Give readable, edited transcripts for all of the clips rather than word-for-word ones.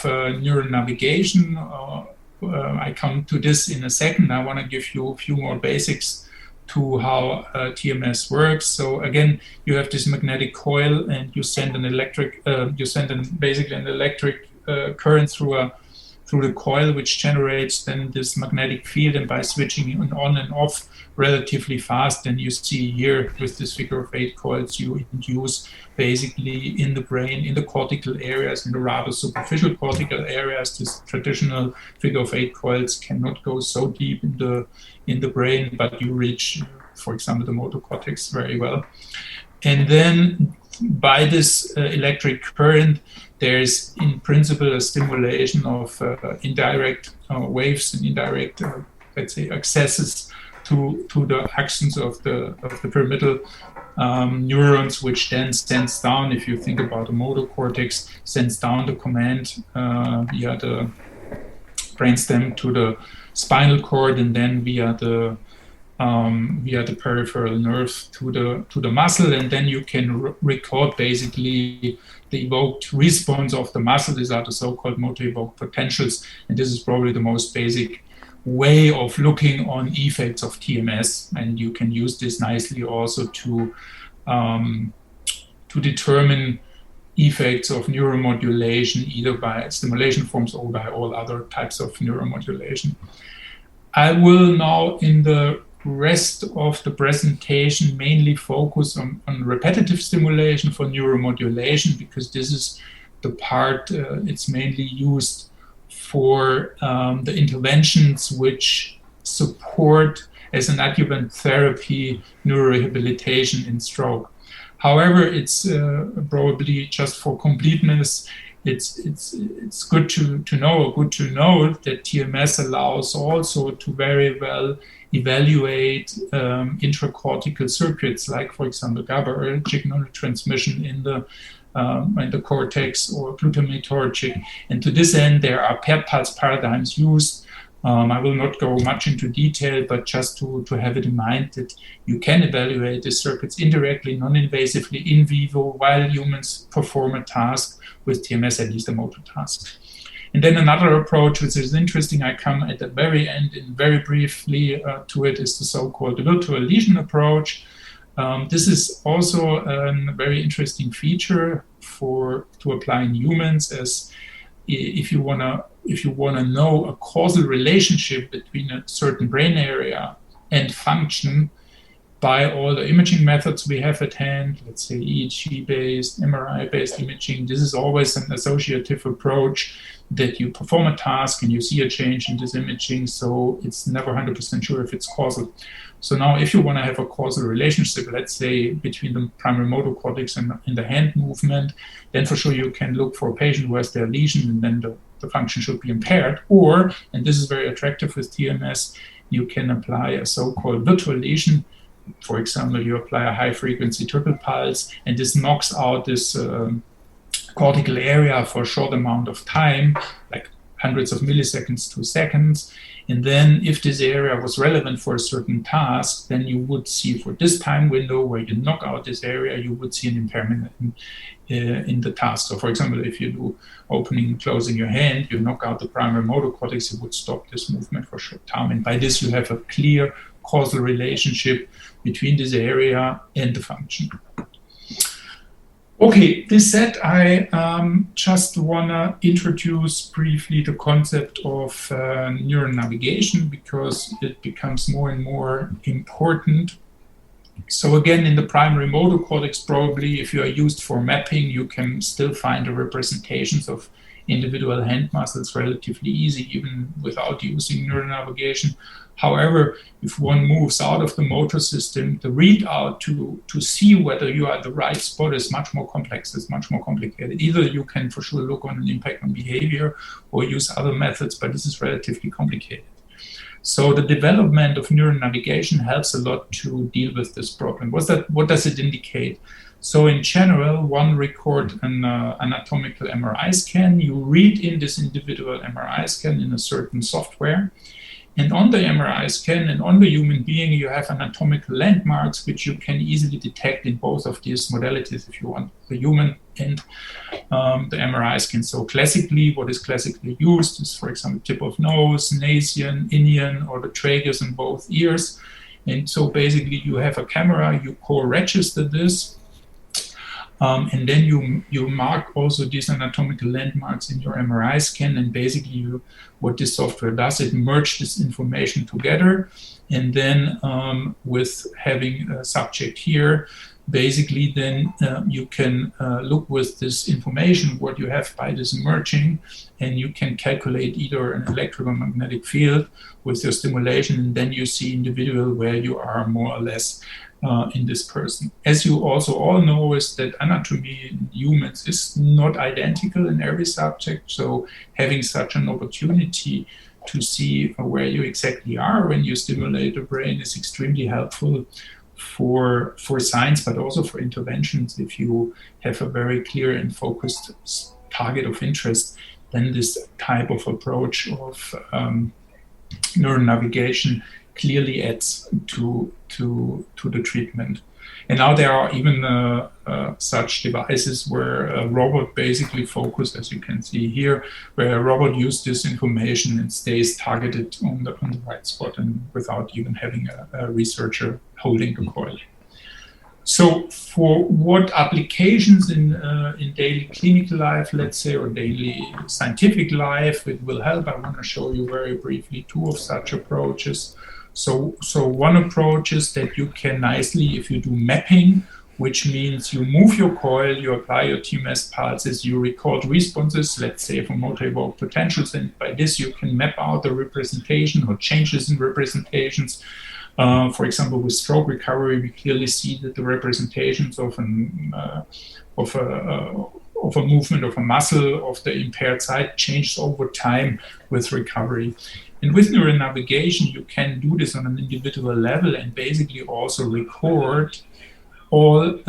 neural navigation. I come to this in a second. I want to give you a few more basics to how TMS works. So again, you have this magnetic coil, and you send an electric, basically an electric current through the coil, which generates then this magnetic field. And by switching it on and off relatively fast, then you see here with this figure of 8 coils, you induce basically in the brain, in the cortical areas, in the rather superficial cortical areas. This traditional figure of 8 coils cannot go so deep in the brain, but you reach, for example, the motor cortex very well. And then by this electric current, there's in principle a stimulation of indirect waves and indirect, let's say, accesses to the actions of the pyramidal neurons, which then sends down, if you think about the motor cortex, sends down the command via the brainstem to the spinal cord, and then via the peripheral nerve to the muscle, and then you can record basically the evoked response of the muscle. These are the so-called motor evoked potentials, and this is probably the most basic way of looking on effects of TMS, and you can use this nicely also to determine effects of neuromodulation, either by stimulation forms or by all other types of neuromodulation. I will now, in the rest of the presentation, mainly focus on repetitive stimulation for neuromodulation, because this is the part it's mainly used for the interventions which support as an adjuvant therapy neurorehabilitation in stroke. However, it's probably just for completeness, it's good to know that TMS allows also to very well evaluate intracortical circuits, like, for example, GABAergic neurotransmission in the cortex or glutamatergic. And to this end, there are paired pulse paradigms used. I will not go much into detail, but just to have it in mind that you can evaluate the circuits indirectly, non-invasively, in vivo, while humans perform a task with TMS, at least a motor task. And then another approach, which is interesting, I come at the very end and very briefly to it, is the so-called virtual lesion approach. This is also a very interesting feature to apply in humans, as if you want to know a causal relationship between a certain brain area and function by all the imaging methods we have at hand, let's say EEG-based, MRI-based imaging. This is always an associative approach, that you perform a task and you see a change in this imaging, so it's never 100% sure if it's causal. So now, if you want to have a causal relationship, let's say between the primary motor cortex and the hand movement, then for sure you can look for a patient who has their lesion, and then the function should be impaired. Or, and this is very attractive with TMS, you can apply a so-called virtual lesion. For example, you apply a high-frequency triple pulse, and this knocks out this cortical area for a short amount of time, like hundreds of milliseconds to seconds. And then if this area was relevant for a certain task, then you would see, for this time window where you knock out this area, you would see an impairment in the task. So for example, if you do opening and closing your hand, you knock out the primary motor cortex, it would stop this movement for a short time. And by this, you have a clear causal relationship between this area and the function. Okay, this said, I just want to introduce briefly the concept of neuronavigation, because it becomes more and more important. So again, in the primary motor cortex, probably if you are used for mapping, you can still find the representations of individual hand muscles relatively easy, even without using neuronavigation. However, if one moves out of the motor system, the readout to see whether you are at the right spot is much more complex, it's much more complicated. Either you can for sure look on an impact on behavior or use other methods, but this is relatively complicated. So the development of neuronavigation helps a lot to deal with this problem. What does it indicate? So in general, one record an anatomical MRI scan. You read in this individual MRI scan in a certain software, And on the MRI scan and on the human being, you have anatomical landmarks which you can easily detect in both of these modalities if you want, the human and the MRI scan. So classically, what is classically used is, for example, tip of nose, Nasian, Indian, or the tragus in both ears. And so basically you have a camera, you co-register this, and then you mark also these anatomical landmarks in your MRI scan, and basically what this software does, it merges this information together, and then with having a subject here, basically then you can look with this information, what you have by this merging, and you can calculate either an electrical magnetic field with your stimulation, and then you see individual where you are more or less in this person. As you also all know, is that anatomy in humans is not identical in every subject, so having such an opportunity to see where you exactly are when you stimulate the brain is extremely helpful for science, but also for interventions. If you have a very clear and focused target of interest, then this type of approach of neuronavigation clearly adds to the treatment. And now there are even such devices where a robot basically focused, as you can see here, where a robot uses this information and stays targeted on the right spot and without even having a researcher holding the coil. So for what applications in daily clinical life, let's say, or daily scientific life, it will help? I want to show you very briefly two of such approaches. So one approach is that you can nicely, if you do mapping, which means you move your coil, you apply your TMS pulses, you record responses, let's say for motor evoked potentials, and by this you can map out the representation or changes in representations. For example, with stroke recovery, we clearly see that the representations of a movement of a muscle of the impaired side changes over time with recovery. And with neuronavigation, you can do this on an individual level and basically also record all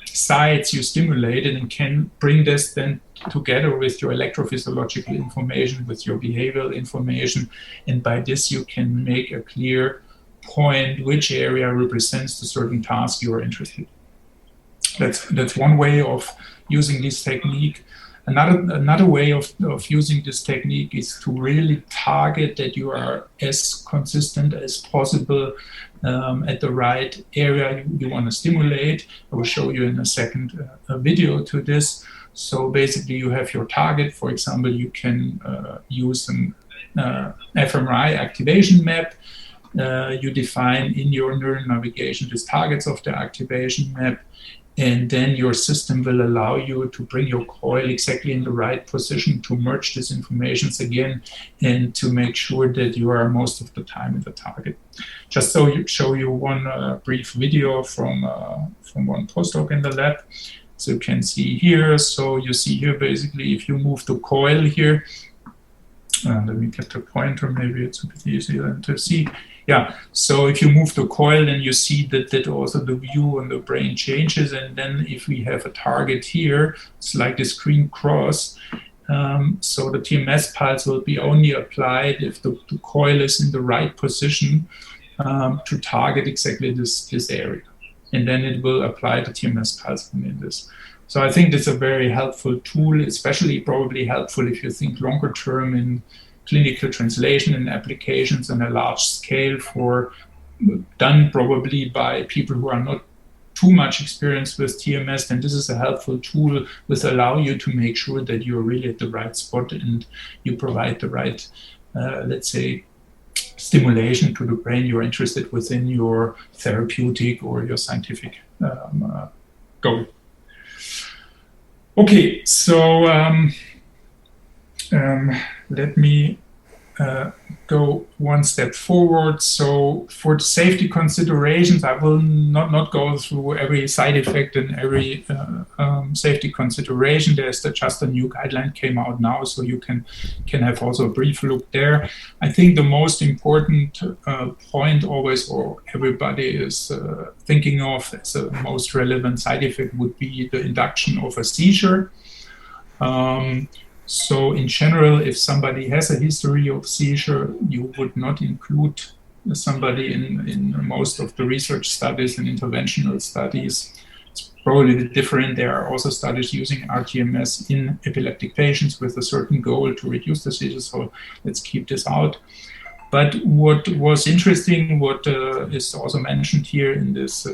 sites you stimulated and can bring this then together with your electrophysiological information, with your behavioral information. And by this, you can make a clear point which area represents the certain task you are interested in. That's one way of using this technique. Another way of using this technique is to really target that you are as consistent as possible at the right area you want to stimulate. I will show you in a second a video to this. So basically you have your target. For example, you can use an fMRI activation map. You define in your neuronavigation these targets of the activation map. And then your system will allow you to bring your coil exactly in the right position to merge these informations again and to make sure that you are most of the time in the target. Just so you show you one brief video from one postdoc in the lab. So you can see here. So you see here basically if you move the coil here, let me get the pointer, maybe it's a bit easier to see. Yeah, so if you move the coil, then you see that also the view on the brain changes. And then if we have a target here, it's like this green cross. So the TMS pulse will be only applied if the coil is in the right position to target exactly this area. And then it will apply the TMS pulse in this. So I think it's a very helpful tool, especially probably helpful if you think longer term in clinical translation and applications on a large scale done probably by people who are not too much experienced with TMS, then this is a helpful tool which allow you to make sure that you're really at the right spot and you provide the right, let's say, stimulation to the brain you're interested within your therapeutic or your scientific goal. Okay, so let me go one step forward. So for the safety considerations, I will not go through every side effect and every safety consideration. There's just a new guideline came out now, so you can have also a brief look there. I think the most important point always, or everybody is thinking of as the most relevant side effect would be the induction of a seizure. So in general, if somebody has a history of seizure, you would not include somebody in most of the research studies and interventional studies. It's probably different. There are also studies using rTMS in epileptic patients with a certain goal to reduce the seizures, so let's keep this out. But what was interesting, what is also mentioned here in this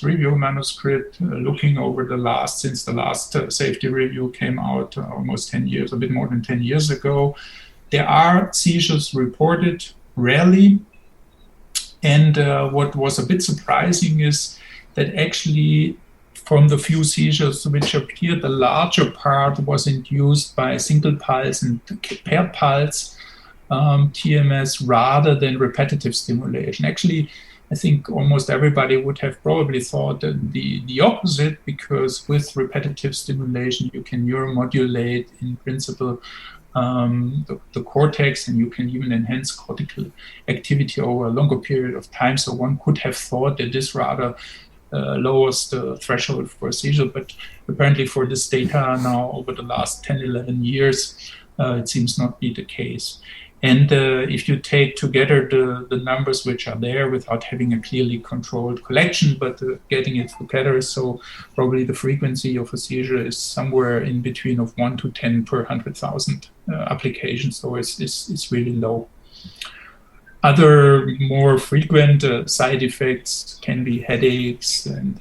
review manuscript, looking over since the last safety review came out almost 10 years, a bit more than 10 years ago, there are seizures reported, rarely. And what was a bit surprising is that actually from the few seizures which appeared, the larger part was induced by single pulse and paired pulse TMS rather than repetitive stimulation. Actually, I think almost everybody would have probably thought that the opposite, because with repetitive stimulation, you can neuromodulate in principle the cortex, and you can even enhance cortical activity over a longer period of time. So one could have thought that this rather lowers the threshold for a seizure, but apparently for this data now over the last 10, 11 years, it seems not be the case. And if you take together the numbers which are there without having a clearly controlled collection, but getting it together, so probably the frequency of a seizure is somewhere in between of 1 to 10 per 100,000 applications, so it's really low. Other more frequent side effects can be headaches and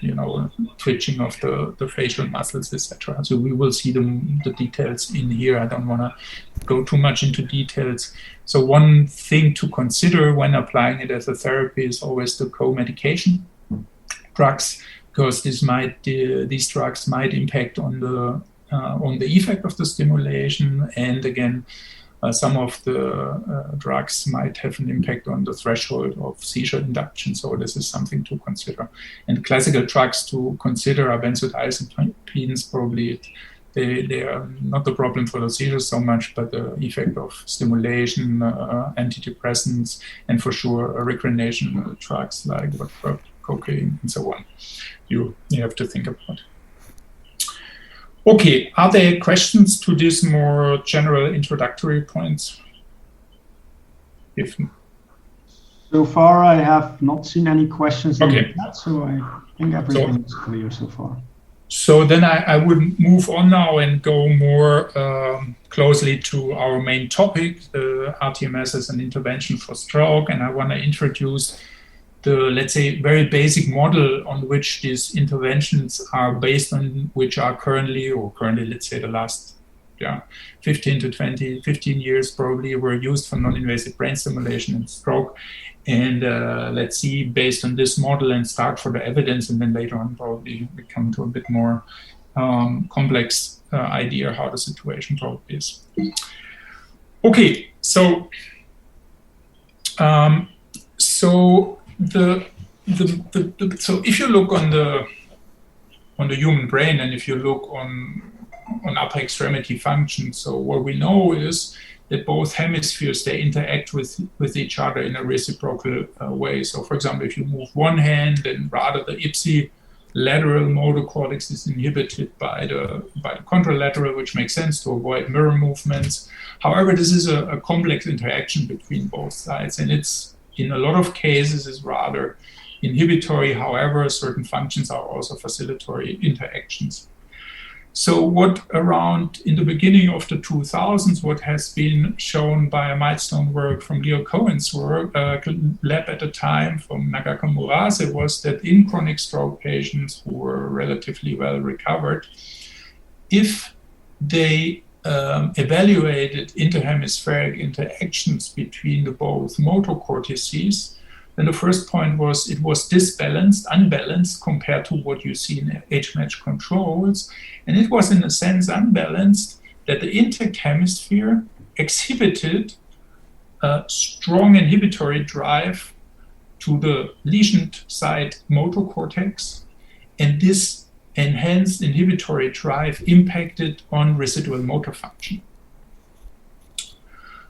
twitching of the facial muscles, etc. So we will see the details in here. I don't want to go too much into details. So one thing to consider when applying it as a therapy is always the co-medication drugs, because these drugs might impact on the effect of the stimulation, and again, some of the drugs might have an impact on the threshold of seizure induction, so this is something to consider. And classical drugs to consider are benzodiazepines. Probably they are not the problem for the seizures so much, but the effect of stimulation, antidepressants, and for sure recreational drugs like cocaine and so on. You have to think about. Okay, are there questions to these more general introductory points? So far, I have not seen any questions in okay. the chat, so I think everything is clear so far. So then I would move on now and go more closely to our main topic, the rTMS as an intervention for stroke, and I want to introduce the, let's say, very basic model on which these interventions are based on, which are currently, let's say the last 15 years probably were used for non-invasive brain stimulation and stroke. And let's see, based on this model, and start for the evidence, and then later on probably we come to a bit more complex idea how the situation probably is. Okay, so so if you look on the human brain, and if you look on upper extremity function, so what we know is that both hemispheres, they interact with each other in a reciprocal way. So for example, if you move one hand, then rather the ipsilateral motor cortex is inhibited by the contralateral, which makes sense to avoid mirror movements. However, this is a complex interaction between both sides, and it's in a lot of cases is rather inhibitory. However, certain functions are also facilitatory interactions. So what around in the beginning of the 2000s, what has been shown by a milestone work from Leo Cohen's work, lab at the time from Nagaka Murase, was that in chronic stroke patients who were relatively well recovered, if they evaluated interhemispheric interactions between the both motor cortices, then the first point was it was unbalanced compared to what you see in age-matched controls. And it was in a sense unbalanced that the intact hemisphere exhibited a strong inhibitory drive to the lesioned side motor cortex, and this enhanced inhibitory drive impacted on residual motor function.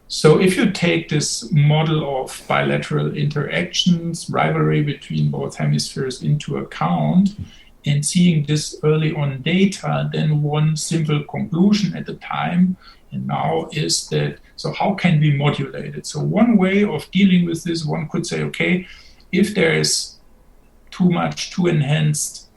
So if you take this model of bilateral interactions, rivalry between both hemispheres into account, And seeing this early on data, then one simple conclusion at the time and now is that, so how can we modulate it? So one way of dealing with this, one could say, okay, if there is too enhanced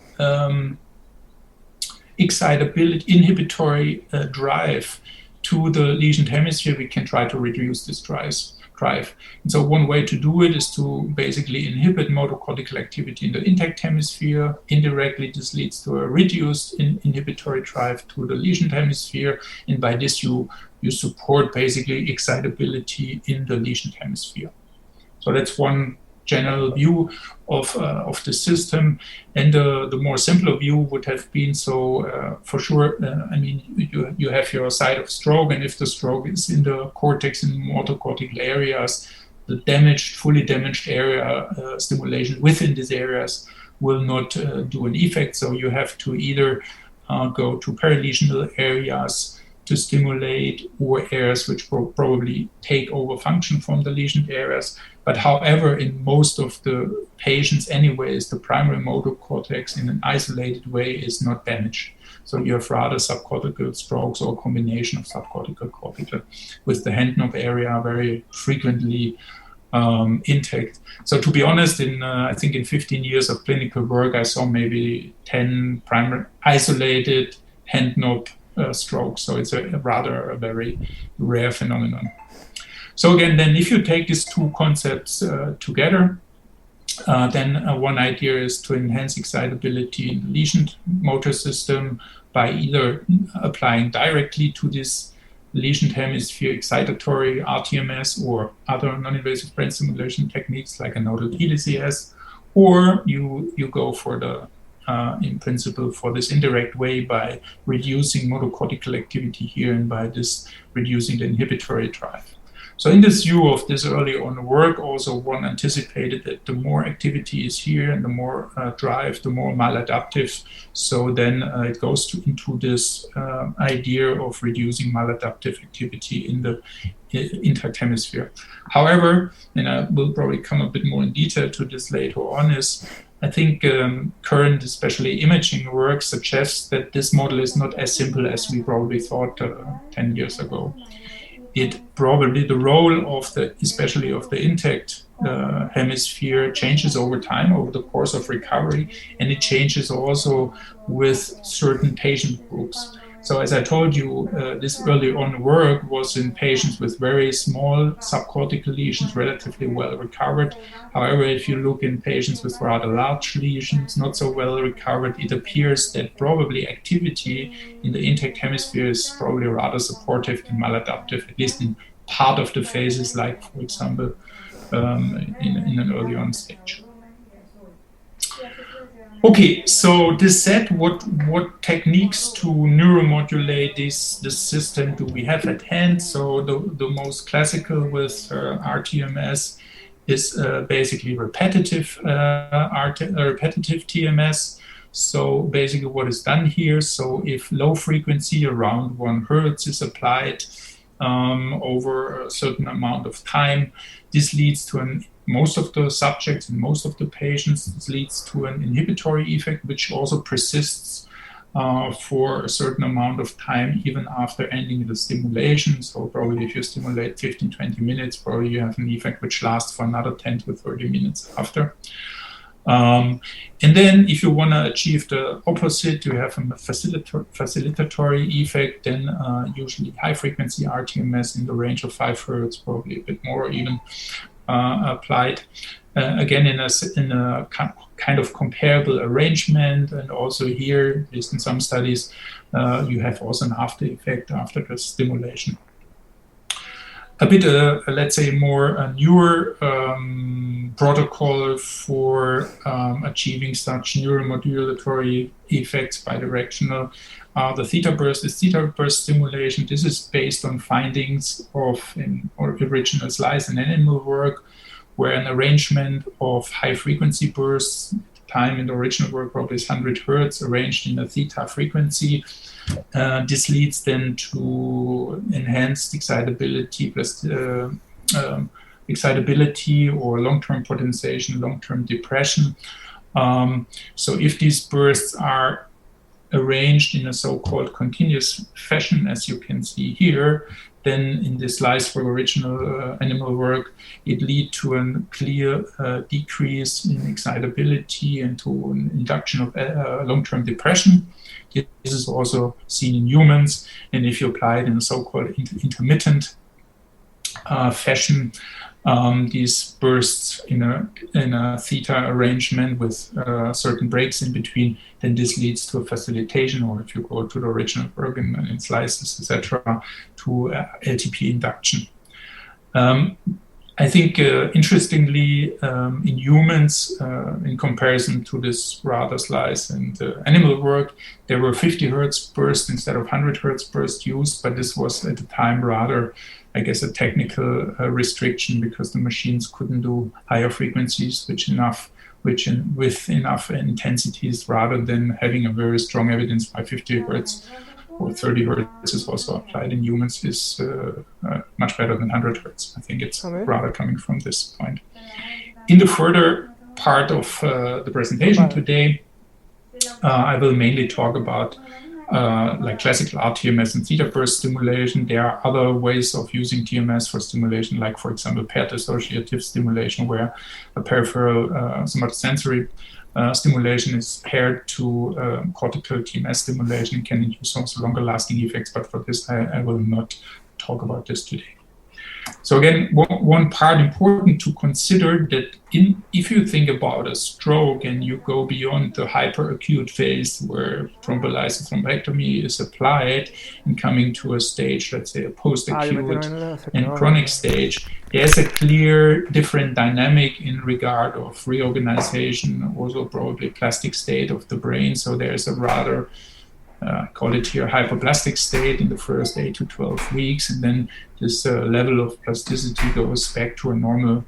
excitability, inhibitory drive to the lesioned hemisphere, we can try to reduce this drive. And so one way to do it is to basically inhibit motor cortical activity in the intact hemisphere. Indirectly, this leads to a reduced inhibitory drive to the lesioned hemisphere, and by this you support basically excitability in the lesioned hemisphere. So that's one general view of the system, and the more simpler view would have been, so for sure, I mean, you have your site of stroke, and if the stroke is in the cortex and motor cortical areas, the fully damaged area stimulation within these areas will not do an effect. So you have to either go to perilesional areas to stimulate, or areas which will probably take over function from the lesioned areas. But however, in most of the patients anyways, the primary motor cortex in an isolated way is not damaged. So you have rather subcortical strokes or a combination of subcortical cortical, with the hand knob area very frequently intact. So to be honest, I think in 15 years of clinical work, I saw maybe 10 primary isolated hand knob strokes. So it's a very rare phenomenon. So again, then if you take these two concepts together, then one idea is to enhance excitability in the lesioned motor system by either applying directly to this lesioned hemisphere excitatory rTMS or other non-invasive brain stimulation techniques like a nodal TDCS, or you go for the in principle for this indirect way by reducing motor cortical activity here and by this reducing the inhibitory drive. So in this view of this early on work, also one anticipated that the more activity is here and the more drive, the more maladaptive. So then it goes into this idea of reducing maladaptive activity in the intact hemisphere. However, and I will probably come a bit more in detail to this later on, is I think current, especially imaging work, suggests that this model is not as simple as we probably thought 10 years ago. It probably, the role of especially of the intact hemisphere changes over time, over the course of recovery, and it changes also with certain patient groups. So as I told you, this early on work was in patients with very small subcortical lesions, relatively well recovered. However, if you look in patients with rather large lesions, not so well recovered, it appears that probably activity in the intact hemisphere is probably rather supportive and maladaptive, at least in part of the phases, like, for example, in an early on stage. Okay, so this said, what techniques to neuromodulate this system do we have at hand? So the most classical with rTMS is basically repetitive TMS. So basically what is done here, so if low frequency around 1 Hertz is applied over a certain amount of time, this leads to most of the subjects and most of the patients, this leads to an inhibitory effect, which also persists for a certain amount of time, even after ending the stimulation. So probably if you stimulate 15-20 minutes, probably you have an effect which lasts for another 10 to 30 minutes after. And then if you want to achieve the opposite, you have a facilitatory effect, then usually high frequency rTMS in the range of 5 Hertz, probably a bit more even, applied, again in a kind of comparable arrangement. And also here, at least in some studies, you have also an after effect after the stimulation. A bit, let's say, more newer protocol for achieving such neuromodulatory effects bidirectional. The theta burst stimulation. This is based on findings of original slice and animal work, where an arrangement of high frequency bursts, time in the original work probably is 100 Hertz, arranged in a theta frequency. This leads then to enhanced excitability plus excitability or long-term potentiation, long-term depression. So if these bursts are arranged in a so-called continuous fashion, as you can see here, then in this slice for original animal work, it leads to a clear decrease in excitability and to an induction of long-term depression. This is also seen in humans, and if you apply it in a so-called intermittent fashion, these bursts in a theta arrangement with certain breaks in between, then this leads to a facilitation, or if you go to the original work in slices, etc., to LTP induction. I think, interestingly, in humans, in comparison to this rather slice and animal work, there were 50 Hertz bursts instead of 100 Hertz bursts used, but this was at the time rather, I guess, a technical restriction, because the machines couldn't do higher frequencies with enough intensities, rather than having a very strong evidence by 50 Hertz or 30 Hertz is also applied in humans is much better than 100 Hertz. I think it's rather coming from this point. In the further part of the presentation today, I will mainly talk about like classical rTMS and theta burst stimulation. There are other ways of using TMS for stimulation, like, for example, paired associative stimulation, where a peripheral somatosensory stimulation is paired to cortical TMS stimulation and can induce also longer lasting effects. But for this, I will not talk about this today. So again, one part important to consider, that if you think about a stroke and you go beyond the hyperacute phase where thrombolysis thrombectomy is applied and coming to a stage, let's say a post-acute and chronic stage, there's a clear different dynamic in regard of reorganization, also probably plastic state of the brain. So there's a rather call it here hypoplastic state in the first 8 to 12 weeks, and then this level of plasticity goes back to a normal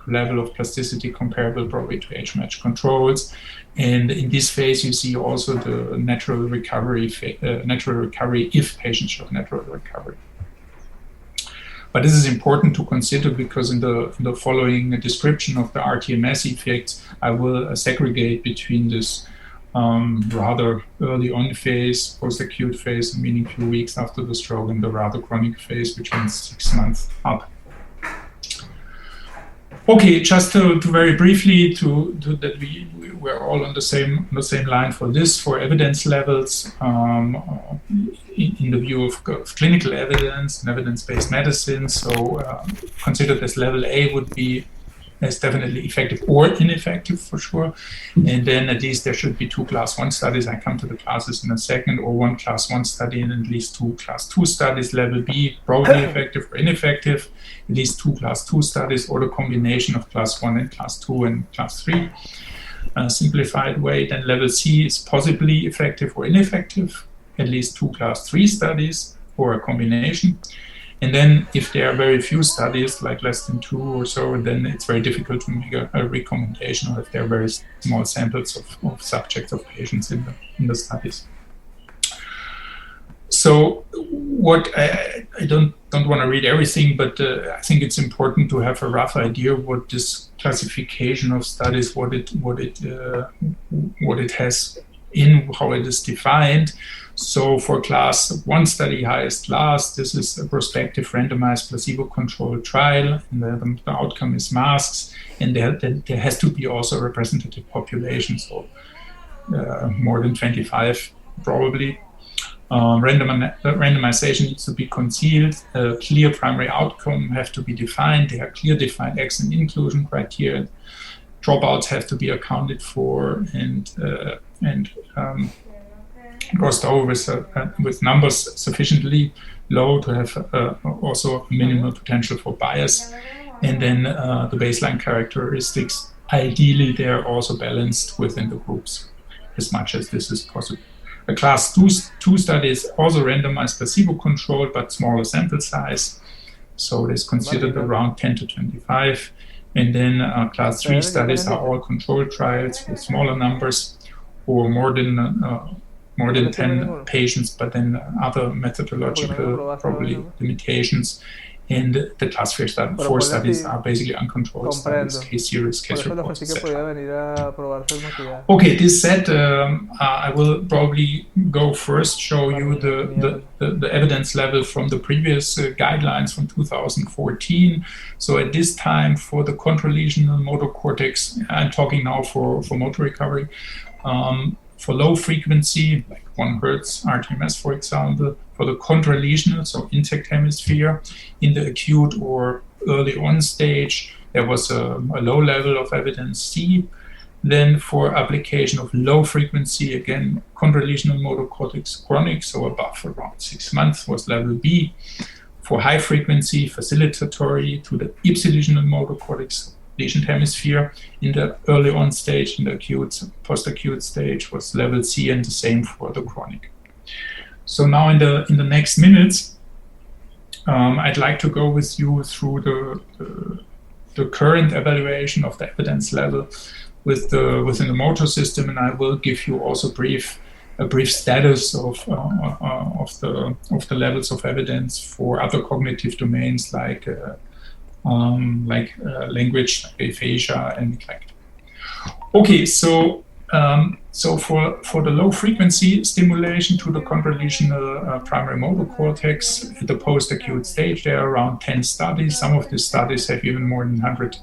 level of plasticity comparable probably to age-matched controls. And in this phase, you see also the natural recovery if patients show natural recovery. But this is important to consider, because in the following description of the rTMS effects, I will segregate between this rather early on phase, post-acute phase, meaning a few weeks after the stroke, and the rather chronic phase, which means 6 months up. Okay, just to very briefly that we're all on the same line for this, for evidence levels in the view of clinical evidence and evidence-based medicine. So consider this level A would be as definitely effective or ineffective for sure. And then at least there should be 2 class 1 studies. I come to the classes in a second, or 1 class 1 study and at least 2 class 2 studies. Level B, probably effective or ineffective, at least 2 class 2 studies, or the combination of class 1 and class 2 and class 3. Simplified way. Then level C is possibly effective or ineffective, at least 2 class 3 studies, or a combination. And then if there are very few studies, like less than 2 or so, then it's very difficult to make a recommendation, or if there are very small samples of subjects, of patients in the studies. So what I don't want to read everything, but I think it's important to have a rough idea what this classification of studies, what it has in, how it is defined. So for class 1 study, highest class, this is a prospective randomized placebo-controlled trial, and the outcome is masks, and there has to be also a representative population, so more than 25 probably. Randomization needs to be concealed. Clear primary outcome have to be defined. There are clear defined exit and inclusion criteria. Dropouts have to be accounted for, and crossed over with numbers sufficiently low to have also minimal potential for bias. And then the baseline characteristics, ideally they're also balanced within the groups as much as this is possible. A class 2 study is also randomized placebo-controlled, but smaller sample size. So it is considered around 10 to 25. And then class 3 studies are all controlled trials with smaller numbers, or more than 10 patients, but then other methodological probably limitations. And the class 4 studies are basically uncontrolled studies, case series, case reports, etc. Okay, this said, I will probably go first show you the evidence level from the previous guidelines from 2014. So at this time, for the contralesional motor cortex, I'm talking now for motor recovery, for low frequency, like 1 Hertz rTMS, for example, for the contralesional, so intact hemisphere, in the acute or early on stage, there was a low level of evidence C. Then for application of low frequency, again, contralesional motor cortex chronic, so above around 6 months, was level B. For high frequency, facilitatory to the ipsilesional motor cortex lesioned hemisphere in the early on stage, in the acute, post-acute stage, was level C, and the same for the chronic. So now in the next minutes, I'd like to go with you through the current evaluation of the evidence level within the motor system, and I will give you also a brief status of the levels of evidence for other cognitive domains like language, like aphasia, and neglect. Okay, so for the low frequency stimulation to the contralesional primary motor cortex at the post-acute stage, there are around 10 studies. Some of these studies have even more than 100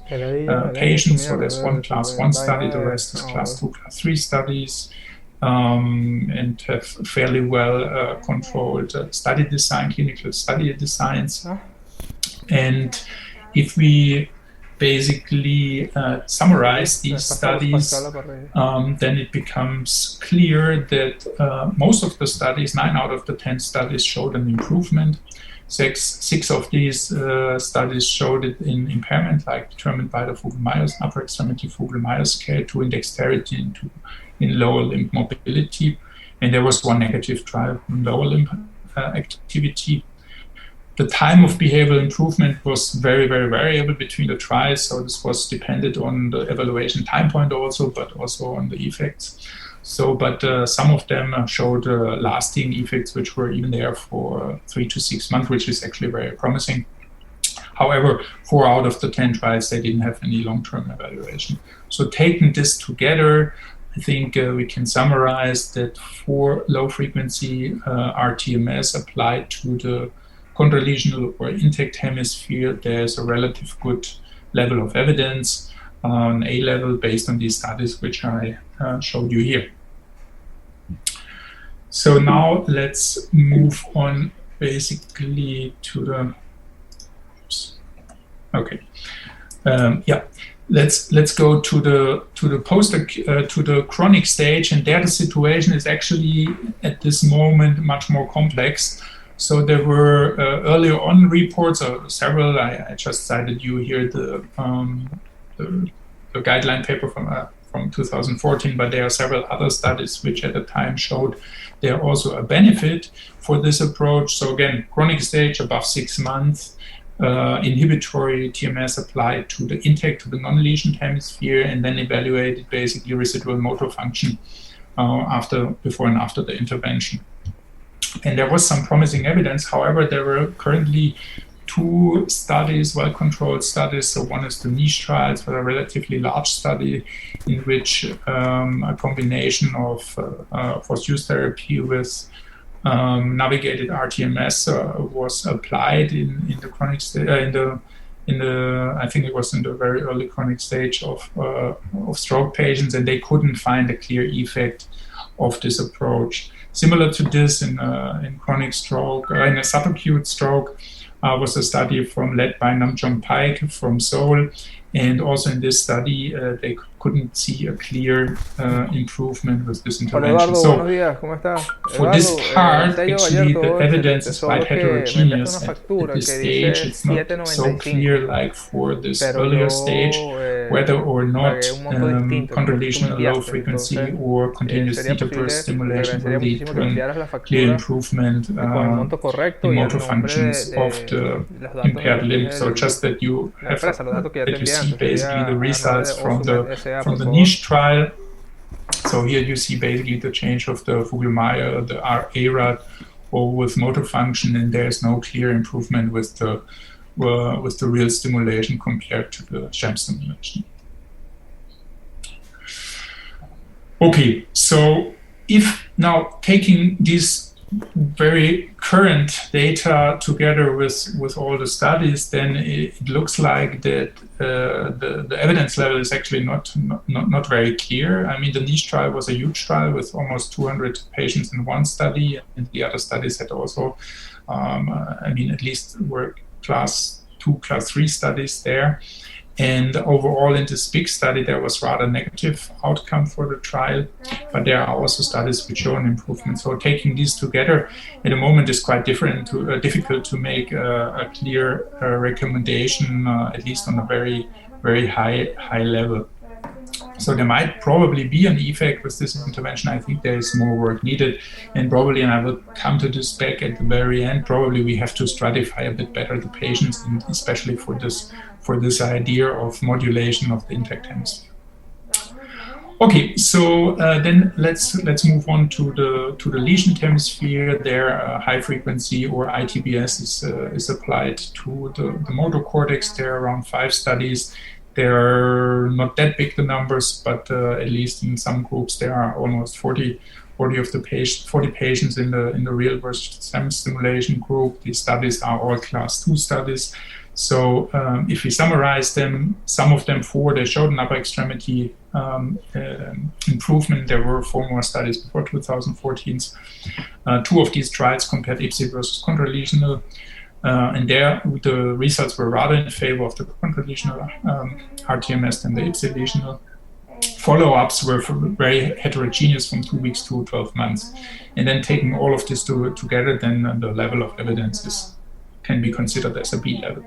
patients. So there's one class 1 study, the rest is class 2, class 3 studies, and have fairly well controlled study design, clinical study designs. And if we basically summarize these studies, then it becomes clear that most of the studies, 9 out of the 10 studies, showed an improvement. Six of these studies showed it in impairment, like determined by the Vogel-Myers, upper extremity Vogel-Myers scale, 2 in dexterity and 2 in lower limb mobility. And there was 1 negative trial in lower limb activity. The time of behavioral improvement was very, very variable between the trials, so this was dependent on the evaluation time point also, but also on the effects. So, but some of them showed lasting effects, which were even there for 3 to 6 months, which is actually very promising. However, 4 out of the 10 trials, they didn't have any long-term evaluation. So taking this together, I think we can summarize that for low-frequency rTMS applied to the contralesional or intact hemisphere, there's a relative good level of evidence, an A level based on these studies which I showed you here. So now let's move on basically to the, okay, yeah. Let's go to the chronic stage, and there the situation is actually at this moment much more complex. So there were earlier on reports, or several. I just cited you here the guideline paper from 2014, but there are several other studies which at the time showed there also a benefit for this approach. So again, chronic stage above 6 months, inhibitory TMS applied to the intact, to the non-lesioned hemisphere, and then evaluated basically residual motor function before and after the intervention. And there was some promising evidence. However, there were currently 2 studies, well-controlled studies. So one is the niche trials, for a relatively large study in which a combination of force-use therapy with navigated rTMS was applied in the chronic stage, I think it was in the very early chronic stage of stroke patients, and they couldn't find a clear effect of this approach. Similar to this in chronic stroke, in a subacute stroke, was a study led by Namjoon Paik from Seoul, and also in this study they couldn't see a clear improvement with this intervention. So for this part, actually the evidence is quite heterogeneous at this stage. It's not so clear like for this earlier stage whether or not contralesional low frequency or continuous theta burst stimulation will lead to a clear improvement in motor functions of the impaired limb. So just that you see basically the results from the niche trial. So here you see basically the change of the Vogel-Meyer, the ARAD, or with motor function, and there is no clear improvement with the with the real stimulation compared to the sham stimulation. Okay, so if now taking these very current data together with all the studies, then it looks like that the evidence level is actually not very clear. I mean, the NICHE trial was a huge trial with almost 200 patients in one study, and the other studies had also, I mean, at least were class 2, class 3 studies there. And overall, in this big study, there was rather negative outcome for the trial, but there are also studies which show an improvement. So taking these together at the moment is quite difficult to make a clear recommendation, at least on a very, very high level. So there might probably be an effect with this intervention. I think there is more work needed, and probably, and I will come to this back at the very end, probably we have to stratify a bit better the patients, and especially for this idea of modulation of the intact hemisphere. Okay, so then let's move on to the lesioned hemisphere. There, high frequency or ITBS is applied to the motor cortex. There are around 5 studies. They're not that big, the numbers, but at least in some groups there are almost 40 patients in the real versus sham stimulation group. These studies are all class 2 studies. So if we summarize them, some of them 4, they showed an upper extremity improvement. There were 4 more studies before 2014. 2 of these trials compared IPSI versus contralesional. And there, the results were rather in favor of the contralesional rTMS than the IPSI lesional. Follow-ups were very heterogeneous from 2 weeks to 12 months. And then taking all of this together, then the level of evidence can be considered as a B level.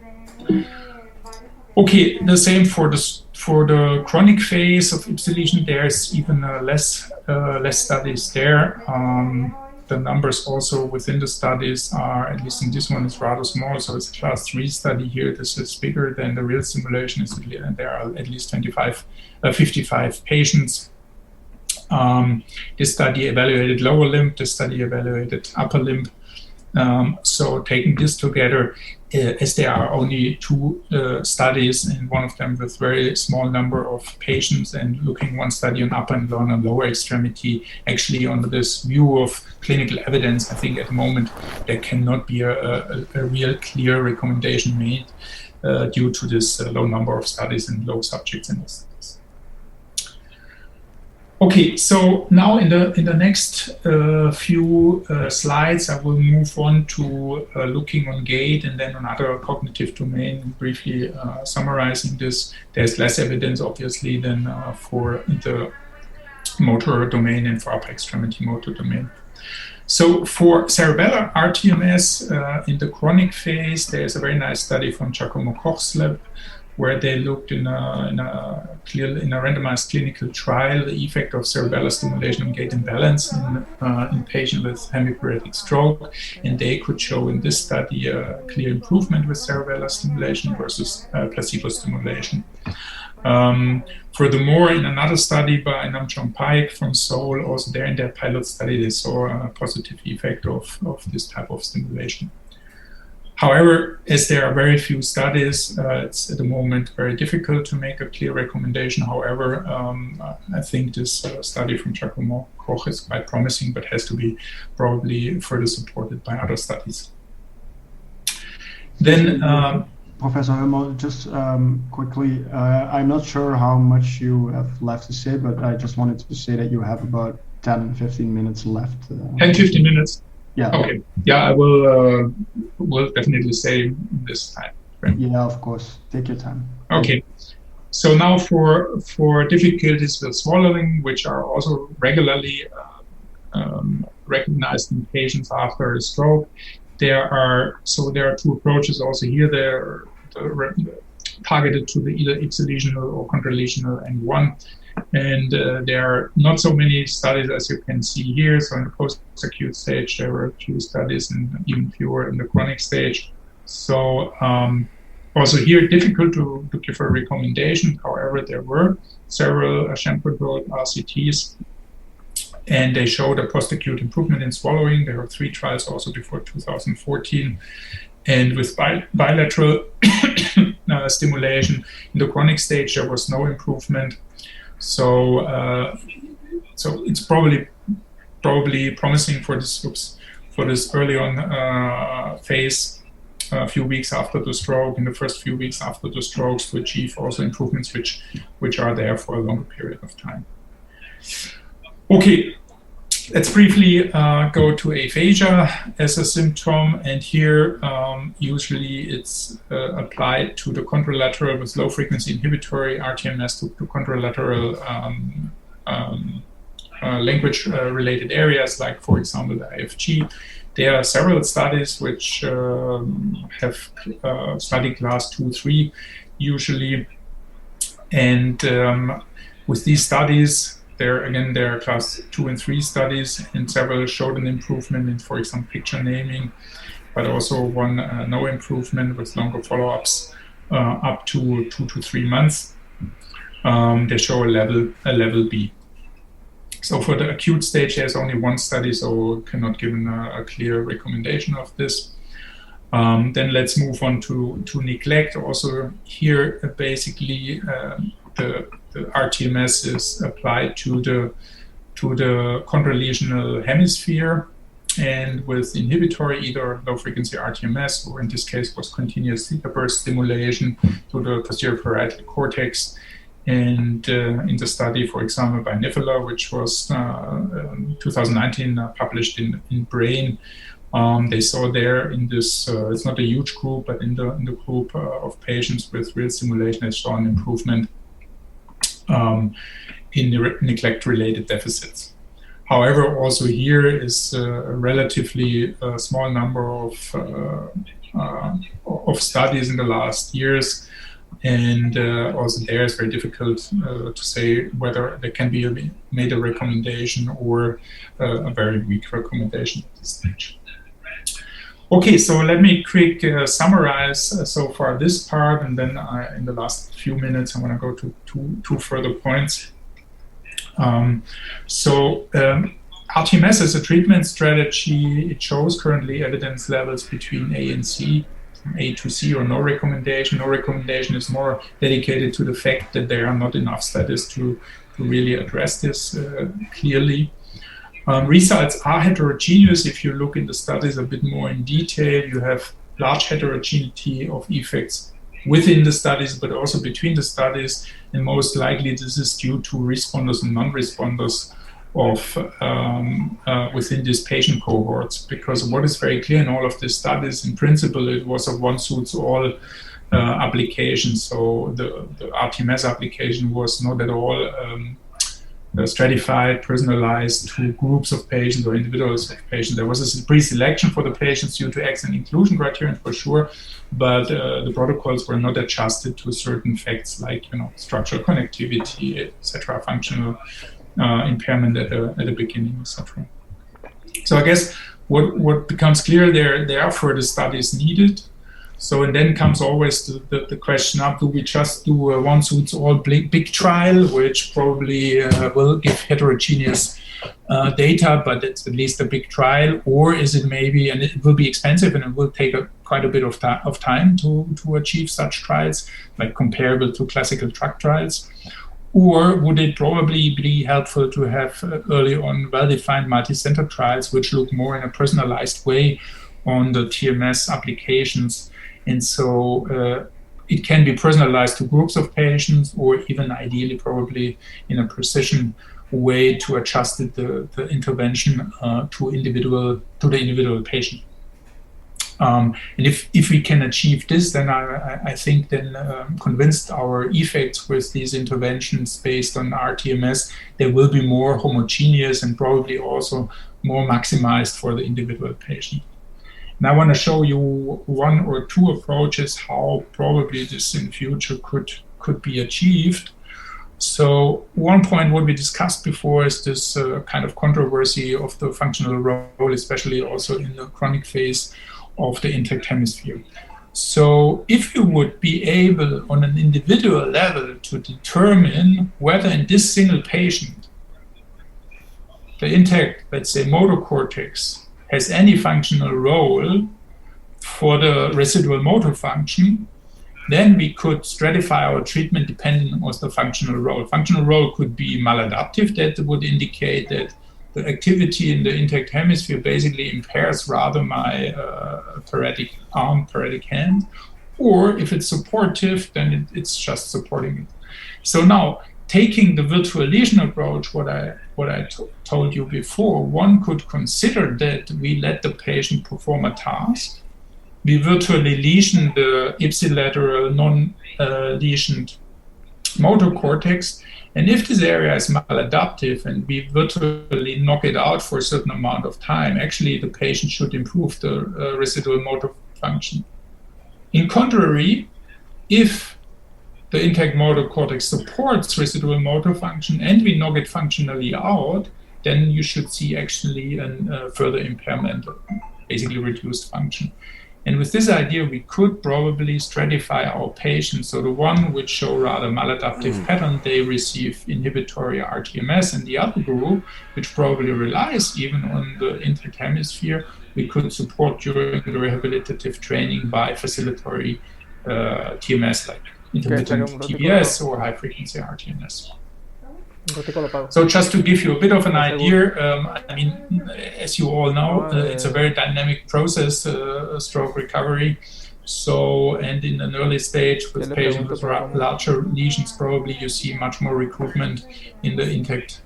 Okay, the same for the chronic phase of IPSI lesion. There's even less studies there. The numbers also within the studies are, at least in this one, is rather small. So it's a class 3 study here. This is bigger than the real simulation. And there are at least 55 patients. This study evaluated lower limb. This study evaluated upper limb. So taking this together, as there are only 2 studies, and one of them with very small number of patients, and looking one study on upper and on lower extremity, actually under this view of clinical evidence, I think at the moment there cannot be a real clear recommendation made due to this low number of studies and low subjects in the studies. Okay, so now in the next few slides, I will move on to looking on gait and then on other cognitive domain, briefly summarizing this. There's less evidence, obviously, than for the motor domain and for upper extremity motor domain. So for cerebellar rTMS in the chronic phase, there's a very nice study from Giacomo Koch's lab, where they looked in a randomized clinical trial the effect of cerebellar stimulation on gait and balance in patients with hemiparetic stroke, and they could show in this study a clear improvement with cerebellar stimulation versus placebo stimulation. Furthermore, in another study by Namjoon Paik from Seoul, also there in their pilot study, they saw a positive effect of this type of stimulation. However, as there are very few studies, it's at the moment very difficult to make a clear recommendation. However, I think this study from Giacomo Koch is quite promising, but has to be probably further supported by other studies. Then, Professor Hummel, just quickly, I'm not sure how much you have left to say, but I just wanted to say that you have about 10-15 minutes left. 10-15 minutes? Yeah. Okay. Yeah, I will definitely say this time. Yeah, of course. Take your time. Okay. So now for difficulties with swallowing, which are also regularly recognized in patients after a stroke, there are 2 approaches also here. They're targeted to the either IPSI lesional or contralesional N1. And there are not so many studies as you can see here. So in the post-acute stage, there were a few studies and even fewer in the chronic stage. So also here, difficult to give a recommendation. However, there were several sham-controlled RCTs, and they showed a post-acute improvement in swallowing. There were 3 trials also before 2014. And with bilateral stimulation. In the chronic stage, there was no improvement. So it's probably promising for this early on phase, a few weeks after the stroke, in the first few weeks after the strokes, to achieve also improvements which are there for a longer period of time. Okay, let's briefly go to aphasia as a symptom, and here usually it's applied to the contralateral with low frequency inhibitory rTMS to contralateral language related areas, like for example the IFG. There are several studies which have study class 2, 3 usually, and with these studies, there are class 2 and 3 studies, and several showed an improvement in, for example, picture naming, but also one no improvement with longer follow-ups up to 2 to 3 months. They show a level B. So for the acute stage, there's only one study, so cannot give a clear recommendation of this. Then let's move on to neglect. Also here, basically, the rTMS is applied to the contralesional hemisphere, and with inhibitory, either low frequency rTMS, or in this case was continuous theta burst stimulation to the posterior parietal cortex. And in the study, for example, by Nifela, which was 2019 published in Brain, they saw there in this, it's not a huge group, but in the group of patients with real stimulation, they saw an improvement in the neglect-related deficits. However, also here is a relatively small number of studies in the last years. And also there it's very difficult to say whether there can be made a recommendation or a very weak recommendation at this stage. Okay, so let me quick summarize so far this part, and then in the last few minutes I want to go to two further points. rTMS as a treatment strategy, it shows currently evidence levels between A and C. A to C, or no recommendation. No recommendation is more dedicated to the fact that there are not enough studies to really address this clearly. Results are heterogeneous. If you look in the studies a bit more in detail, you have large heterogeneity of effects within the studies, but also between the studies, and most likely this is due to responders and non-responders of within these patient cohorts, because what is very clear in all of these studies, in principle, it was a one-suits-all application. So the rTMS application was not at all stratified, personalized to groups of patients or individuals of patients. There was a pre-selection for the patients due to excellent inclusion criterion for sure, but the protocols were not adjusted to certain facts like structural connectivity, etc., functional impairment at the beginning, etc. So I guess what becomes clear, there are further studies needed. So, and then comes always the question up: do we just do a one-suits-all big trial, which probably will give heterogeneous data, but it's at least a big trial, or is it maybe, and it will be expensive and it will take quite a bit of time to achieve such trials, like comparable to classical drug trials? Or would it probably be helpful to have early on well-defined multi-center trials which look more in a personalized way on the TMS applications? And so it can be personalized to groups of patients, or even ideally probably in a precision way to adjust the intervention to the individual patient. And if we can achieve this, then I think then convinced our effects with these interventions based on rTMS, they will be more homogeneous and probably also more maximized for the individual patient. And I want to show you one or two approaches how probably this in future could be achieved. So one point what we discussed before is this kind of controversy of the functional role, especially also in the chronic phase of the intact hemisphere. So if you would be able on an individual level to determine whether in this single patient the intact, let's say, motor cortex has any functional role for the residual motor function, then we could stratify our treatment depending on the functional role. Functional role could be maladaptive, that would indicate that the activity in the intact hemisphere basically impairs rather my paretic arm, paretic hand, or if it's supportive, then it's just supporting it. So now, taking the virtual lesion approach, what I told you before, one could consider that we let the patient perform a task. We virtually lesion the ipsilateral non-lesioned motor cortex, and if this area is maladaptive and we virtually knock it out for a certain amount of time, actually the patient should improve the residual motor function. In contrary, if the intact motor cortex supports residual motor function and we knock it functionally out, then you should see actually a further impairment, basically reduced function. And with this idea, we could probably stratify our patients. So the one which show rather maladaptive pattern, they receive inhibitory rTMS, and the other group, which probably relies even on the intact hemisphere, we could support during the rehabilitative training by facilitatory TMS, like intermittent TBS or high-frequency rTMS. So just to give you a bit of an idea, I mean, as you all know, it's a very dynamic process, stroke recovery. So, and in an early stage with patients with larger lesions, probably you see much more recruitment in the intact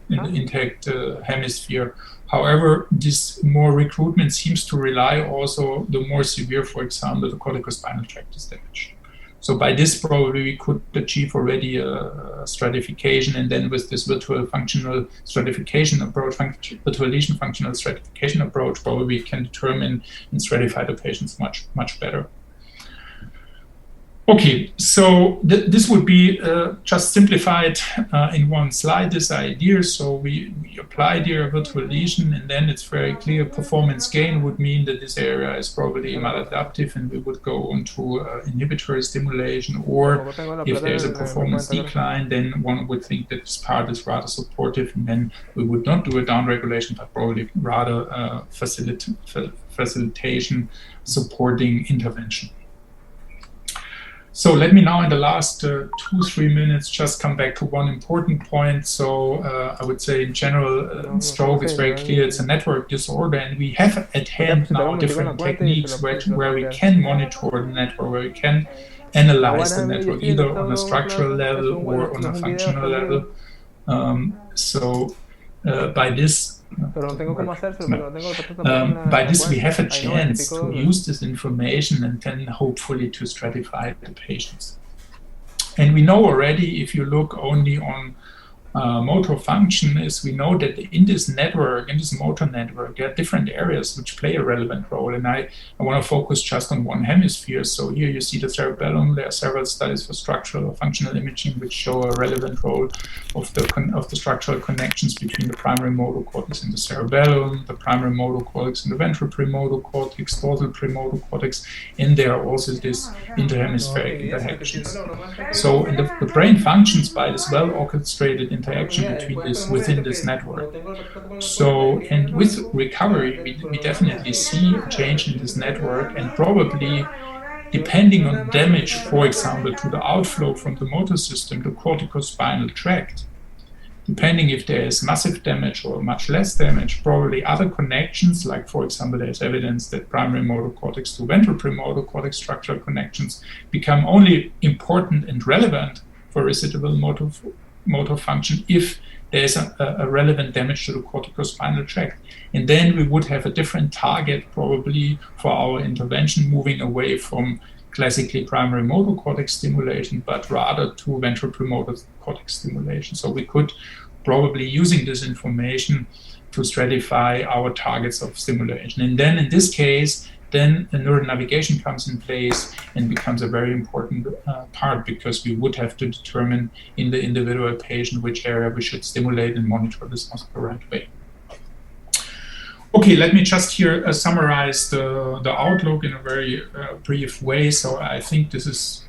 hemisphere. However, this more recruitment seems to rely also the more severe, for example, the corticospinal tract is damaged. So by this, probably we could achieve already a stratification, and then with this virtual functional stratification approach, virtual lesion functional stratification approach, probably we can determine and stratify the patients much better. Okay, so this would be just simplified in one slide, this idea. So we applied here a virtual lesion, and then it's very clear performance gain would mean that this area is probably maladaptive, and we would go into inhibitory stimulation, or if there's a performance decline, then one would think that this part is rather supportive, and then we would not do a downregulation, but probably rather facilitation supporting intervention. So let me now in the last 2-3 minutes just come back to one important point. So I would say in general, stroke is very clear, it's a network disorder, and we have at hand now different techniques where we can monitor the network, where we can analyze the network, either on a structural level or on a functional level. By this, we have a chance to use this information and then hopefully to stratify the patients. And we know already, if you look only on motor function, is we know that in this network, in this motor network, there are different areas which play a relevant role. And I want to focus just on one hemisphere. So here you see the cerebellum. There are several studies for structural or functional imaging which show a relevant role of the structural connections between the primary motor cortex and the cerebellum, the primary motor cortex and the ventral premotor cortex, dorsal premotor cortex, and there are also these interhemispheric interactions. So the brain functions by this well-orchestrated interaction within this network. So, and with recovery, we definitely see a change in this network, and probably depending on damage, for example, to the outflow from the motor system, the corticospinal tract, depending if there is massive damage or much less damage, probably other connections, like for example, there's evidence that primary motor cortex to ventral premotor cortex structural connections become only important and relevant for residual motor function if there's a relevant damage to the corticospinal tract. And then we would have a different target probably for our intervention, moving away from classically primary motor cortex stimulation, but rather to ventral premotor cortex stimulation. So we could probably using this information to stratify our targets of stimulation. And then in this case, then the neuronavigation comes in place and becomes a very important part, because we would have to determine in the individual patient which area we should stimulate and monitor this also the right way. Okay, let me just here summarize the outlook in a very brief way. So I think it's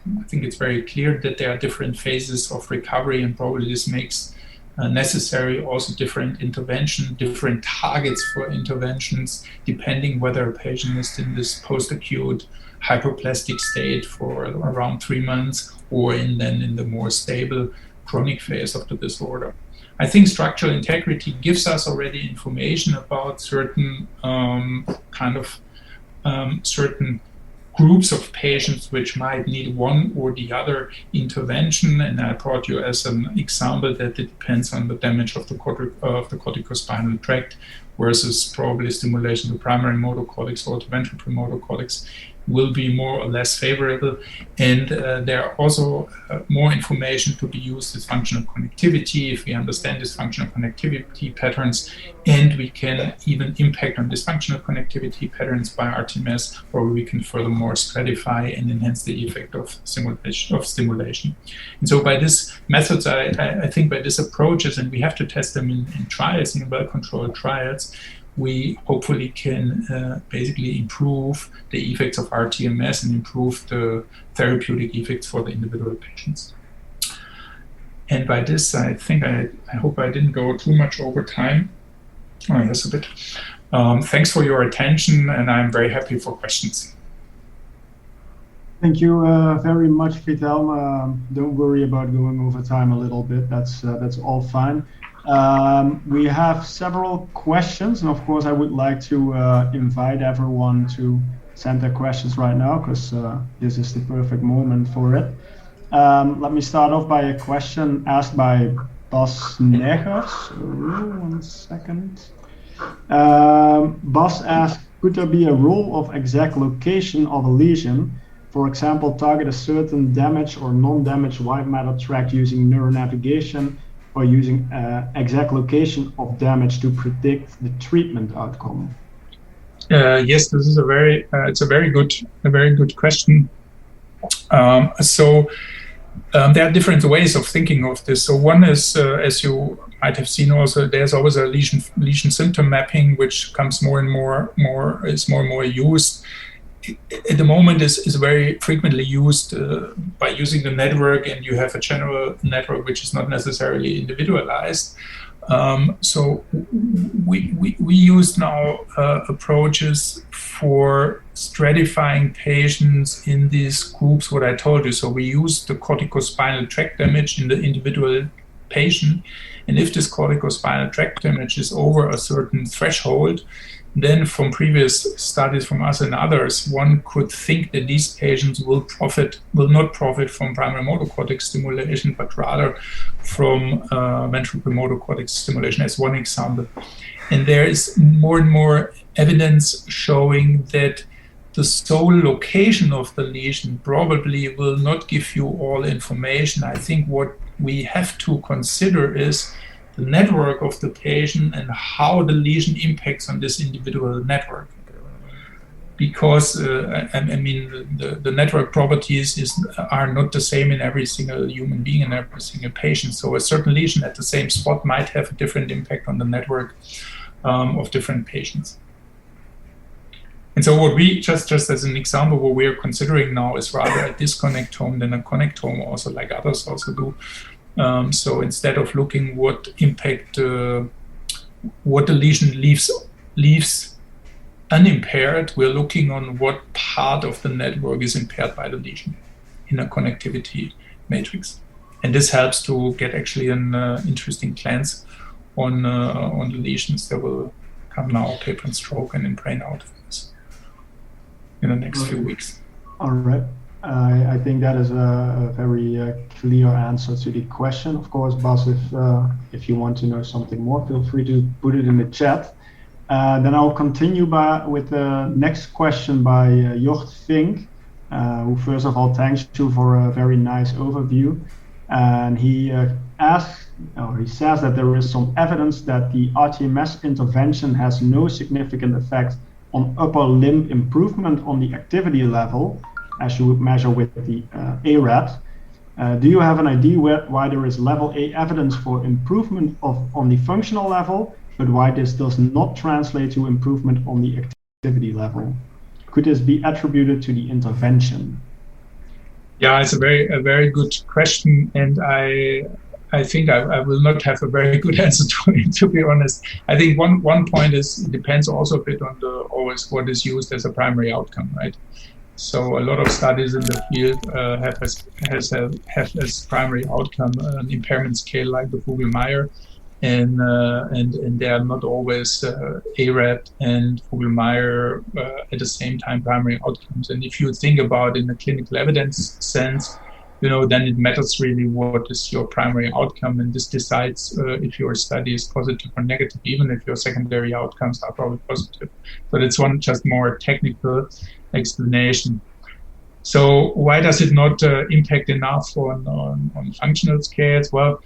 very clear that there are different phases of recovery, and probably this makes necessary, also different intervention, different targets for interventions, depending whether a patient is in this post-acute hyperplastic state for around 3 months or then in the more stable chronic phase of the disorder. I think structural integrity gives us already information about certain certain groups of patients which might need one or the other intervention, and I brought you as an example that it depends on the damage of the corticospinal tract versus probably stimulation of the primary motor cortex or the ventral premotor cortex will be more or less favorable. And there are also more information to be used as functional connectivity. If we understand these functional connectivity patterns, and we can even impact on dysfunctional connectivity patterns by rTMS, or we can furthermore stratify and enhance the effect of stimulation. And so by these methods, I think by these approaches, and we have to test them in trials, in well-controlled trials, we hopefully can basically improve the effects of rTMS and improve the therapeutic effects for the individual patients. And by this, I think I hope I didn't go too much over time. Oh, yes, a bit. Thanks for your attention, and I'm very happy for questions. Thank you very much, Friedhelm. Don't worry about going over time a little bit. That's all fine. We have several questions, and of course I would like to invite everyone to send their questions right now, because this is the perfect moment for it. Let me start off by a question asked by Bas Neggers. One second. Bas asked, could there be a role of exact location of a lesion? For example, target a certain damaged or non-damaged white matter tract using neuronavigation, or using exact location of damage to predict the treatment outcome? Yes, this is a very good question. There are different ways of thinking of this. So one is, as you might have seen also, there's always a lesion symptom mapping, which comes more and more used. At the moment is very frequently used by using the network, and you have a general network which is not necessarily individualized. So we use now approaches for stratifying patients in these groups, what I told you. So we use the corticospinal tract damage in the individual patient, and if this corticospinal tract damage is over a certain threshold, then from previous studies from us and others, one could think that these patients will not profit from primary motor cortex stimulation, but rather from ventral premotor cortex stimulation, as one example. And there is more and more evidence showing that the sole location of the lesion probably will not give you all information. I think what we have to consider is the network of the patient and how the lesion impacts on this individual network. Because, the network properties are not the same in every single human being and every single patient. So a certain lesion at the same spot might have a different impact on the network of different patients. And so what we, just as an example, what we are considering now is rather a disconnectome than a connectome, also like others also do. So instead of looking what impact, what the lesion leaves unimpaired, we're looking on what part of the network is impaired by the lesion in a connectivity matrix. And this helps to get actually an interesting glance on the lesions that will come now, paper and stroke and in brain outcomes in the next few weeks. All right. I think that is a very clear answer to the question. Of course, Bas, if you want to know something more, feel free to put it in the chat. Then I'll continue with the next question by Jocht Fink, who first of all thanks you for a very nice overview. And he says that there is some evidence that the rTMS intervention has no significant effect on upper limb improvement on the activity level, as you would measure with the ARAT. Do you have an idea why there is level A evidence for improvement on the functional level, but why this does not translate to improvement on the activity level? Could this be attributed to the intervention? Yeah, it's a very good question, and I I think I will not have a very good answer to it, to be honest. I think one point is, it depends also a bit on always what is used as a primary outcome, right? So a lot of studies in the field have as primary outcome an impairment scale like the Vogel-Meyer, and they are not always ARAT and Vogel-Meyer at the same time primary outcomes. And if you think about in the clinical evidence sense, then it matters really what is your primary outcome, and this decides if your study is positive or negative, even if your secondary outcomes are probably positive. But it's one just more technical explanation. So why does it not impact enough on functional scales? Well,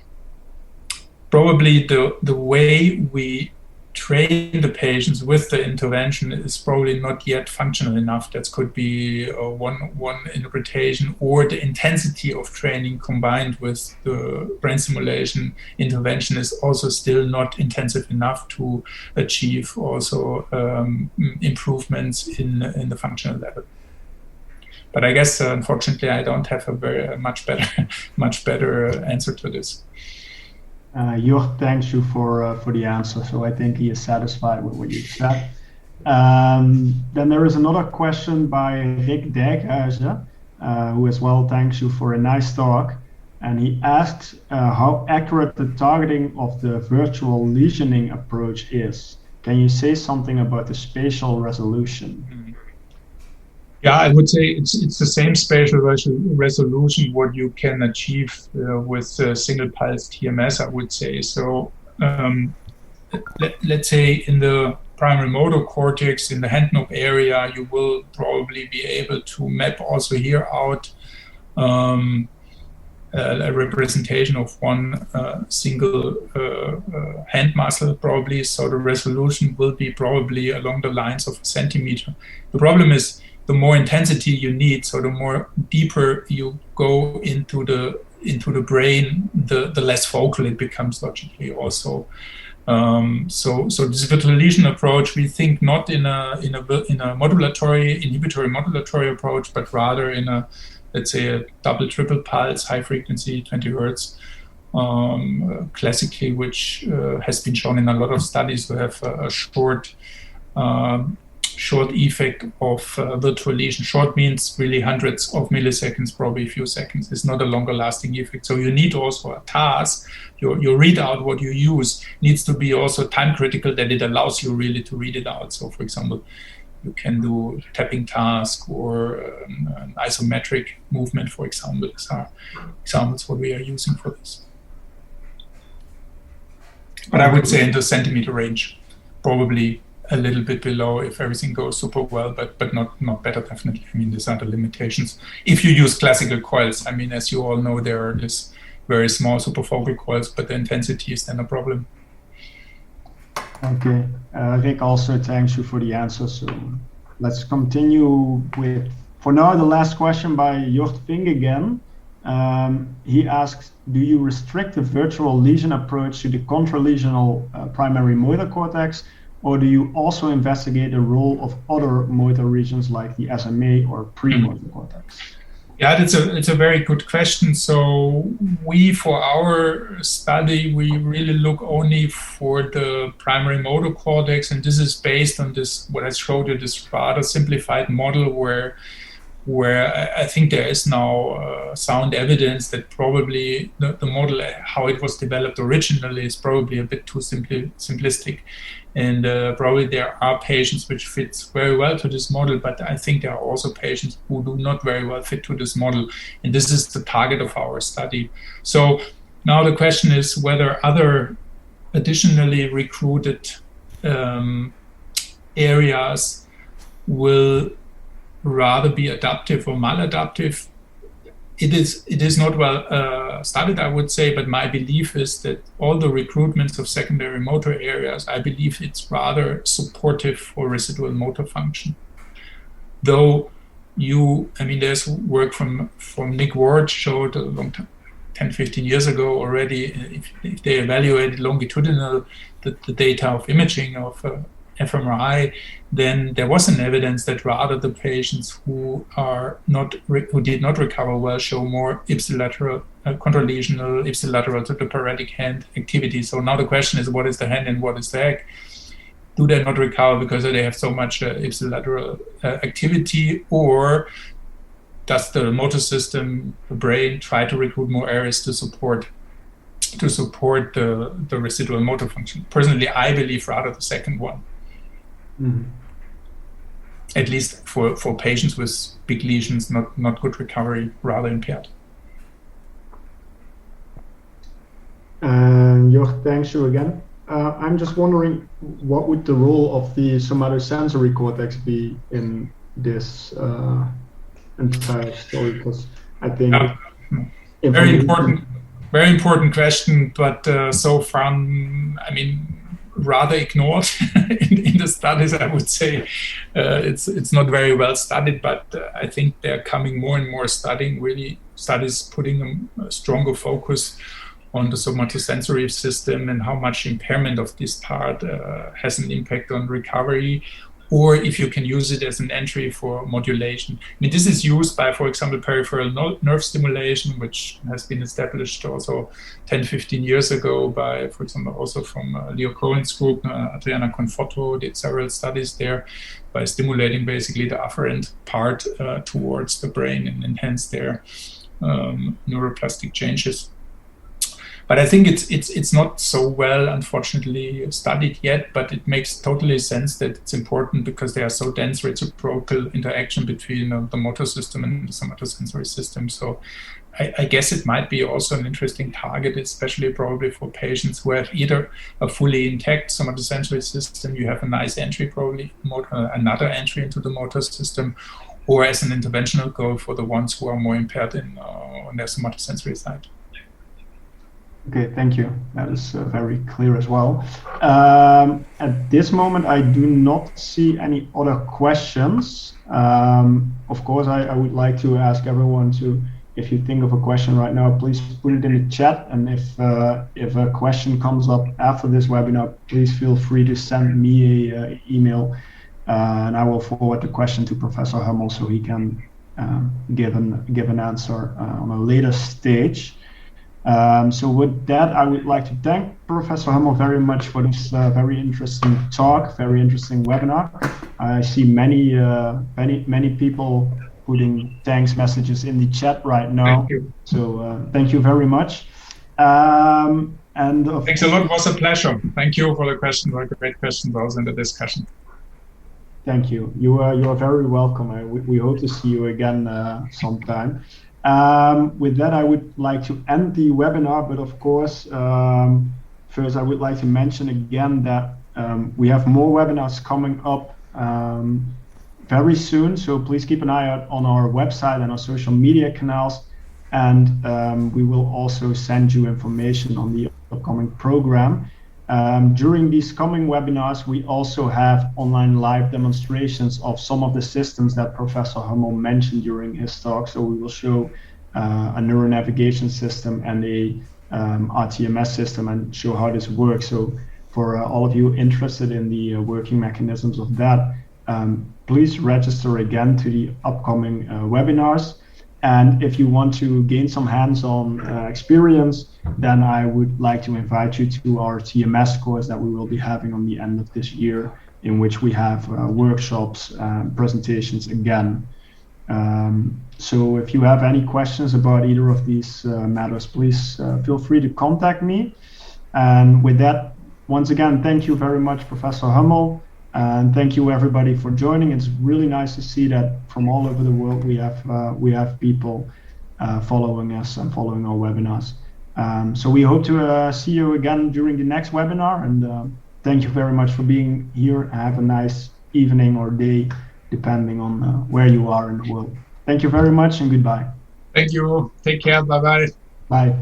probably the way we train the patients with the intervention is probably not yet functional enough. That could be one interpretation, or the intensity of training combined with the brain stimulation intervention is also still not intensive enough to achieve also improvements in the functional level. But I guess unfortunately I don't have a much better answer to this. Jort thanks you for the answer, so I think he is satisfied with what you said. Then there is another question by Rick Dijkhuizen, who as well thanks you for a nice talk. And he asks how accurate the targeting of the virtual lesioning approach is. Can you say something about the spatial resolution? Yeah, I would say it's the same spatial resolution what you can achieve with single pulse TMS, I would say. So let's say in the primary motor cortex, in the hand knob area, you will probably be able to map also here out a representation of one single hand muscle probably. So the resolution will be probably along the lines of a centimeter. The problem is, the more intensity you need, so the more deeper you go into the brain, the less focal it becomes logically also. So this virtual lesion approach, we think not in a inhibitory modulatory approach, but rather in a, let's say, a double triple pulse, high frequency, 20 hertz, classically, which has been shown in a lot of studies to have a short effect of virtual lesion. Short means really hundreds of milliseconds, probably a few seconds. It's not a longer lasting effect. So you need also a task. Your readout, what you use, needs to be also time critical, that it allows you really to read it out. So for example, you can do tapping task or an isometric movement, for example. These are examples what we are using for this. But I would say in the centimeter range, probably a little bit below if everything goes super well, but not better, definitely. I mean, these are the limitations. If you use classical coils, I mean, as you all know, there are these very small superfocal coils, but the intensity is then a problem. Okay, Rick also thanks you for the answer. So let's continue with, for now, the last question by Jort Vink again. He asks, do you restrict the virtual lesion approach to the contralesional primary motor cortex, or do you also investigate the role of other motor regions like the SMA or premotor cortex? Yeah, it's a very good question. So for our study, we really look only for the primary motor cortex, and this is based on this, what I showed you, this rather simplified model where I think there is now sound evidence that probably the model, how it was developed originally, is probably a bit too simplistic. And probably there are patients which fits very well to this model, but I think there are also patients who do not very well fit to this model. And this is the target of our study. So now the question is whether other additionally recruited areas will rather be adaptive or maladaptive. It is not well studied, I would say, but my belief is that all the recruitments of secondary motor areas, I believe it's rather supportive for residual motor function. Though there's work from Nick Ward showed a long time, 10, 15 years ago already, if they evaluated longitudinal the data of imaging of fMRI, then there was an evidence that rather the patients who did not recover well show more ipsilateral, contralesional, ipsilateral to the paretic hand activity. So now the question is, what is the hand and what is the egg? Do they not recover because they have so much ipsilateral activity, or does the motor system, the brain, try to recruit more areas to support the residual motor function? Personally, I believe rather the second one. Mm-hmm. At least for patients with big lesions, not good recovery, rather impaired. Joch, thanks you again. I'm just wondering, what would the role of the somatosensory cortex be in this entire story? Because I think very important question, but so far, I mean, rather ignored in the studies. I would say it's not very well studied, but I think they're coming more and more studies putting a stronger focus on the somatosensory system and how much impairment of this part has an impact on recovery, or if you can use it as an entry for modulation. I mean, this is used by, for example, peripheral nerve stimulation, which has been established also 10, 15 years ago by, for example, also from Leo Cohen's group. Adriana Conforto did several studies there by stimulating basically the afferent part towards the brain and enhance their neuroplastic changes. But I think it's not so well, unfortunately, studied yet, but it makes totally sense that it's important because there are so dense reciprocal interaction between the motor system and the somatosensory system. So I guess it might be also an interesting target, especially probably for patients who have either a fully intact somatosensory system, you have a nice entry, probably another entry into the motor system, or as an interventional goal for the ones who are more impaired on their somatosensory side. Okay, thank you. That is very clear as well. At this moment, I do not see any other questions. Of course, I would like to ask everyone to, if you think of a question right now, please put it in the chat. And if a question comes up after this webinar, please feel free to send me an email, and I will forward the question to Professor Hummel so he can give an answer on a later stage. So with that, I would like to thank Professor Hummel very much for this very interesting talk, very interesting webinar. I see many people putting thanks messages in the chat right now. Thank you. So thank you very much. And thanks a lot. It was a pleasure. Thank you for the questions. Great questions also in the discussion. Thank you. You are very welcome. We hope to see you again sometime. With that, I would like to end the webinar, but of course, first I would like to mention again that we have more webinars coming up very soon, so please keep an eye out on our website and our social media canals, and we will also send you information on the upcoming program. During these coming webinars, we also have online live demonstrations of some of the systems that Professor Hummel mentioned during his talk. So we will show a neuronavigation system and a rTMS system and show how this works. So for all of you interested in the working mechanisms of that, please register again to the upcoming webinars. And if you want to gain some hands-on experience, then I would like to invite you to our TMS course that we will be having on the end of this year, in which we have workshops, presentations again. So if you have any questions about either of these matters, please feel free to contact me. And with that, once again, thank you very much, Professor Hummel. And thank you everybody for joining. It's really nice to see that from all over the world we have people following us and following our webinars. So we hope to see you again during the next webinar. And thank you very much for being here. Have a nice evening or day, depending on where you are in the world. Thank you very much and goodbye. Thank you. Take care. Bye-bye. Bye.